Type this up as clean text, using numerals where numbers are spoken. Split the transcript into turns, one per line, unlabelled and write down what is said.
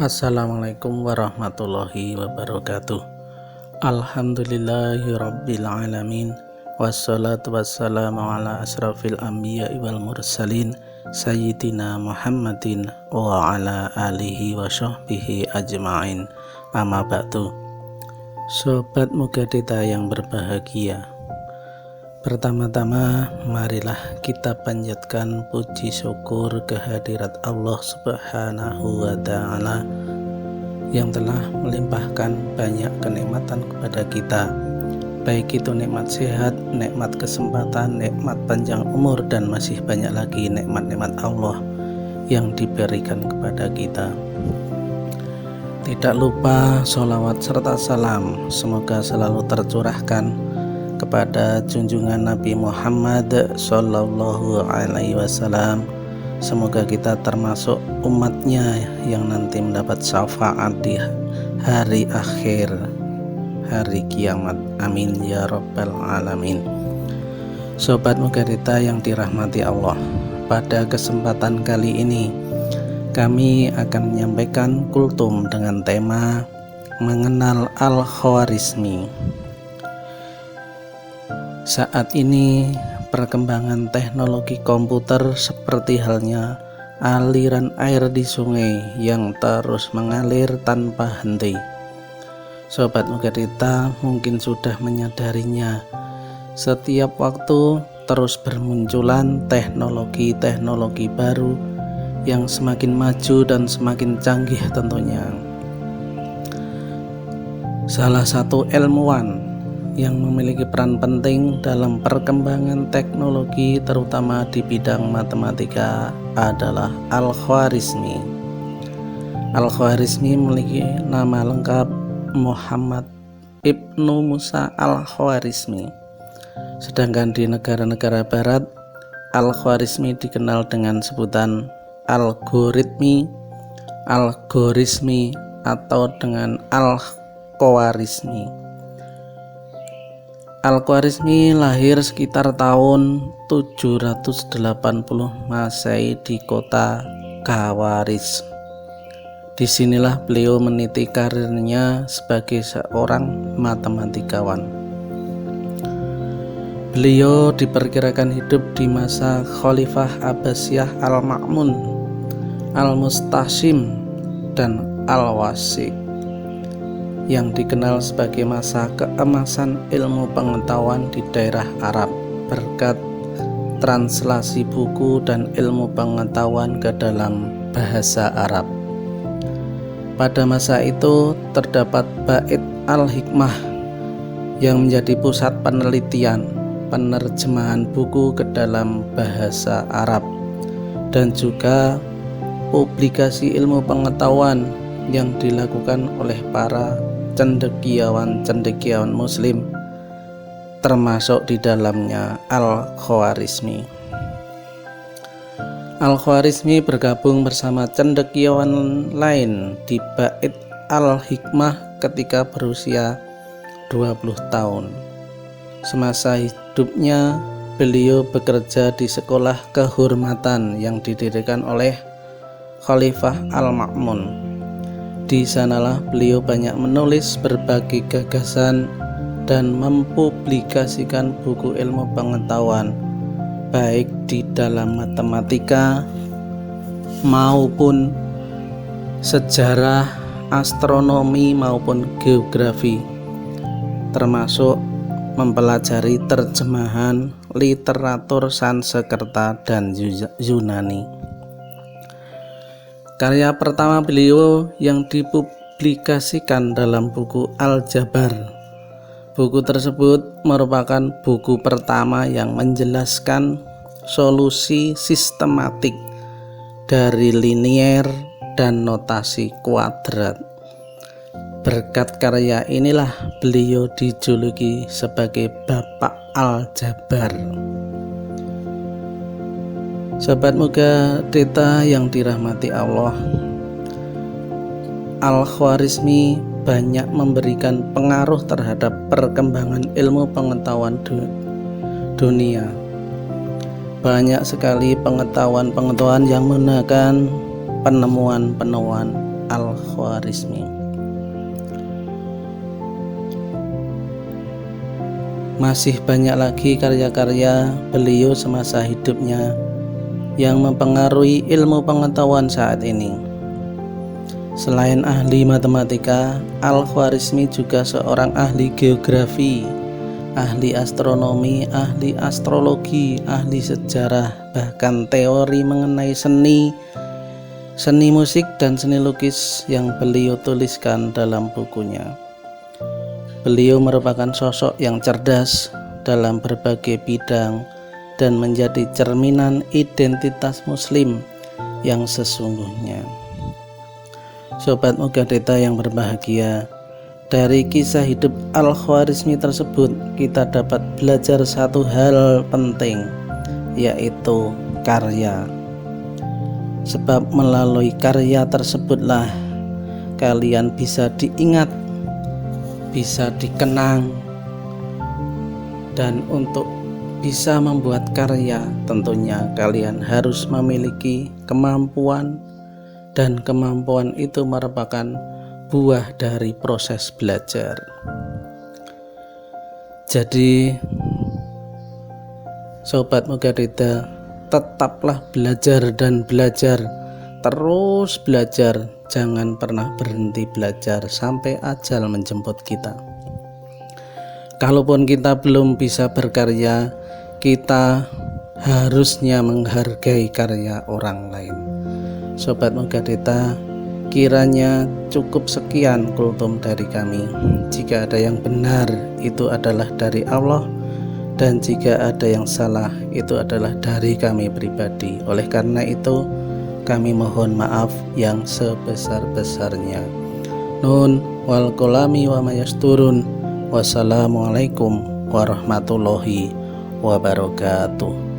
Assalamualaikum warahmatullahi wabarakatuh. Alhamdulillahirabbil alamin. Wassalatu wassalamu ala asrafil anbiya'i wal mursalin sayyidina Muhammadin wa ala alihi wa sahbihi ajma'in. Amma ba'du. Sobat Mugadita yang berbahagia, pertama-tama marilah kita panjatkan puji syukur kehadirat Allah Subhanahu wa Ta'ala yang telah melimpahkan banyak kenikmatan kepada kita, baik itu nikmat sehat, nikmat kesempatan, nikmat panjang umur, dan masih banyak lagi nikmat-nikmat Allah yang diberikan kepada kita. Tidak lupa sholawat serta salam semoga selalu tercurahkan kepada junjungan Nabi Muhammad Sallallahu Alaihi Wasallam. Semoga kita termasuk umatnya yang nanti mendapat syafaat di hari akhir, hari kiamat. Amin ya rabbal alamin. Sobat Mugadita yang dirahmati Allah, pada kesempatan kali ini kami akan menyampaikan kultum dengan tema mengenal Al-Khwarizmi. Saat ini perkembangan teknologi komputer seperti halnya aliran air di sungai yang terus mengalir tanpa henti. Sobat Mugadita mungkin sudah menyadarinya, setiap waktu terus bermunculan teknologi-teknologi baru yang semakin maju dan semakin canggih tentunya. Salah satu ilmuwan yang memiliki peran penting dalam perkembangan teknologi terutama di bidang matematika adalah Al-Khwarizmi. Al-Khwarizmi memiliki nama lengkap Muhammad Ibnu Musa Al-Khwarizmi. Sedangkan di negara-negara barat, Al-Khwarizmi dikenal dengan sebutan algoritmi, algorismi, atau dengan Al-Khwarizmi. Al-Khwarizmi lahir sekitar tahun 780 Masehi di kota Khawarizm. Disinilah beliau meniti karirnya sebagai seorang matematikawan. Beliau diperkirakan hidup di masa Khalifah Abbasiyah Al-Ma'mun, Al-Mustashim, dan Al-Wasi, yang dikenal sebagai masa keemasan ilmu pengetahuan di daerah Arab berkat translasi buku dan ilmu pengetahuan ke dalam bahasa Arab. Pada masa itu terdapat Bait Al-Hikmah yang menjadi pusat penelitian, penerjemahan buku ke dalam bahasa Arab, dan juga publikasi ilmu pengetahuan yang dilakukan oleh para cendekiawan muslim, termasuk di dalamnya Al-Khwarizmi. Al-Khwarizmi bergabung bersama cendekiawan lain di Bait Al-Hikmah ketika berusia 20 tahun. Semasa hidupnya beliau bekerja di sekolah kehormatan yang didirikan oleh Khalifah Al-Ma'mun. Di sanalah beliau banyak menulis berbagai gagasan dan mempublikasikan buku ilmu pengetahuan, baik di dalam matematika maupun sejarah, astronomi maupun geografi, termasuk mempelajari terjemahan literatur Sanskerta dan Yunani. Karya pertama beliau yang dipublikasikan dalam buku Al-Jabar. Buku tersebut merupakan buku pertama yang menjelaskan solusi sistematik dari linier dan notasi kuadrat. Berkat karya inilah beliau dijuluki sebagai Bapak Al-Jabar. Sobat Mugadita yang dirahmati Allah, Al-Khwarizmi banyak memberikan pengaruh terhadap perkembangan ilmu pengetahuan dunia. Banyak sekali pengetahuan-pengetahuan yang menggunakan penemuan-penemuan Al-Khwarizmi. Masih banyak lagi karya-karya beliau semasa hidupnya yang mempengaruhi ilmu pengetahuan saat ini. Selain ahli matematika, Al-Khwarizmi juga seorang ahli geografi, ahli astronomi, ahli astrologi, ahli sejarah, bahkan teori mengenai seni musik dan seni lukis yang beliau tuliskan dalam bukunya. Beliau merupakan sosok yang cerdas dalam berbagai bidang dan menjadi cerminan identitas muslim yang sesungguhnya. Sobat Mugadeta yang berbahagia, dari kisah hidup Al-Khwarizmi tersebut kita dapat belajar satu hal penting, yaitu karya. Sebab melalui karya tersebutlah kalian bisa diingat, bisa dikenang, dan untuk bisa membuat karya tentunya kalian harus memiliki kemampuan, dan kemampuan itu merupakan buah dari proses belajar. Jadi Sobat Mugadeta, tetaplah belajar dan belajar, terus belajar, jangan pernah berhenti belajar sampai ajal menjemput kita. Kalaupun kita belum bisa berkarya, kita harusnya menghargai karya orang lain. Sobat Mugadeta, kiranya cukup sekian kultum dari kami. Jika ada yang benar, itu adalah dari Allah, dan jika ada yang salah, itu adalah dari kami pribadi. Oleh karena itu, kami mohon maaf yang sebesar-besarnya. Nun wal kolami wa mayasturun. Wassalamualaikum warahmatullahi wabarakatuh.